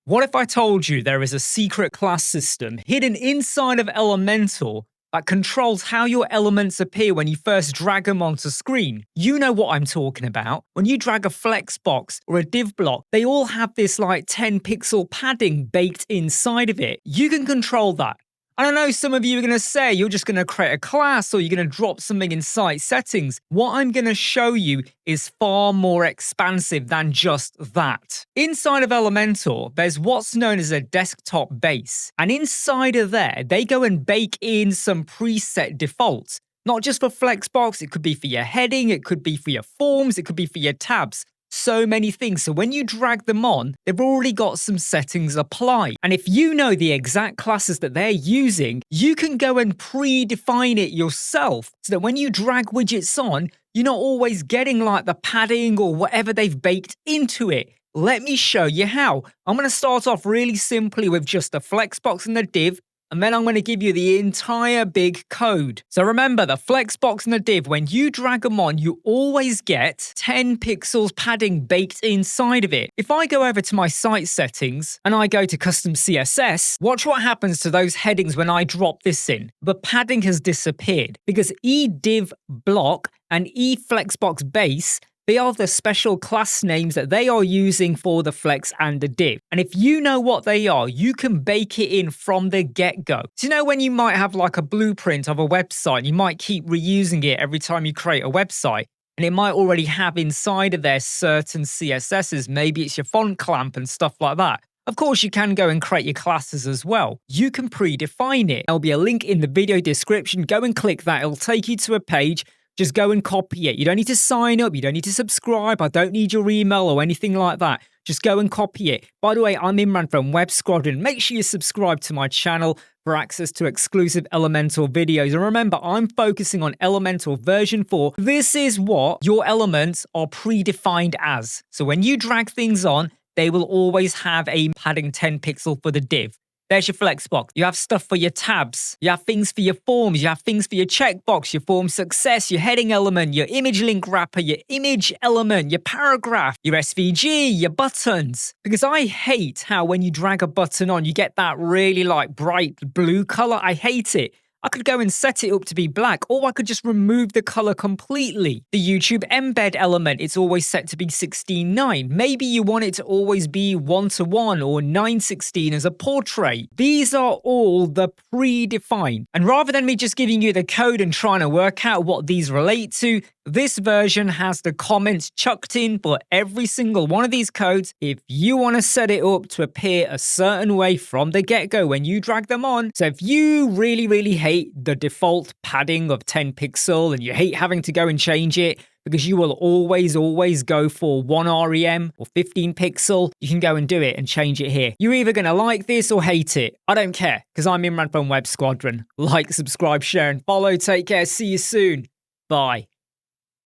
What if I told you there is a secret class system hidden inside of Elementor that controls how your elements appear when you first drag them onto screen? You know what I'm talking about. When you drag a flexbox or a div block, they all have this like 10 pixel padding baked inside of it. You can control that. And I know some of you are going to say you're just going to create a class or you're going to drop something in site settings. What I'm going to show you is far more expansive than just that. Inside of Elementor, there's what's known as a desktop base. And inside of there, they go and bake in some preset defaults. Not just for Flexbox, it could be for your heading, it could be for your forms, it could be for your tabs. So many things. So when you drag them on, they've already got some settings applied. And if you know the exact classes that they're using, you can go and predefine it yourself so that when you drag widgets on, you're not always getting like the padding or whatever they've baked into it. Let me show you how. I'm going to start off really simply with just the Flexbox and the div, and then I'm going to give you the entire big code. So remember, the Flexbox and the div, when you drag them on, you always get 10 pixels padding baked inside of it. If I go over to my site settings and I go to custom CSS, watch what happens to those headings when I drop this in. The padding has disappeared because e-div-block and e-flexbox-base, they are the special class names that they are using for the flex and the div. And if you know what they are, you can bake it in from the get-go. So you know when you might have like a blueprint of a website, you might keep reusing it every time you create a website, and it might already have inside of there certain CSSs, maybe it's your font clamp and stuff like that. Of course, you can go and create your classes as well. You can predefine it. There'll be a link in the video description. Go and click that. It'll take you to a page. Just go and copy it. You don't need to sign up. You don't need to subscribe. I don't need your email or anything like that. Just go and copy it. By the way, I'm Imran from Web Squadron. Make sure you subscribe to my channel for access to exclusive Elementor videos. And remember, I'm focusing on Elementor version 4. This is what your elements are predefined as. So when you drag things on, they will always have a padding 10 pixel for the div. There's your Flexbox. You have stuff for your tabs. You have things for your forms. You have things for your checkbox, your form success, your heading element, your image link wrapper, your image element, your paragraph, your SVG, your buttons. Because I hate how when you drag a button on, you get that really like bright blue color. I hate it. I could go and set it up to be black, or I could just remove the color completely. The YouTube embed element, it's always set to be 16:9. Maybe you want it to always be 1:1 or 9:16 as a portrait. These are all the predefined. And rather than me just giving you the code and trying to work out what these relate to, this version has the comments chucked in for every single one of these codes if you want to set it up to appear a certain way from the get-go when you drag them on. So if you really hate the default padding of 10 pixel and you hate having to go and change it because you will always go for 1 REM or 15 pixel, you can go and do it and change it here. You're either going to like this or hate it. I don't care because I'm Imran from Web Squadron. Like, subscribe, share and follow. Take care. See you soon. Bye.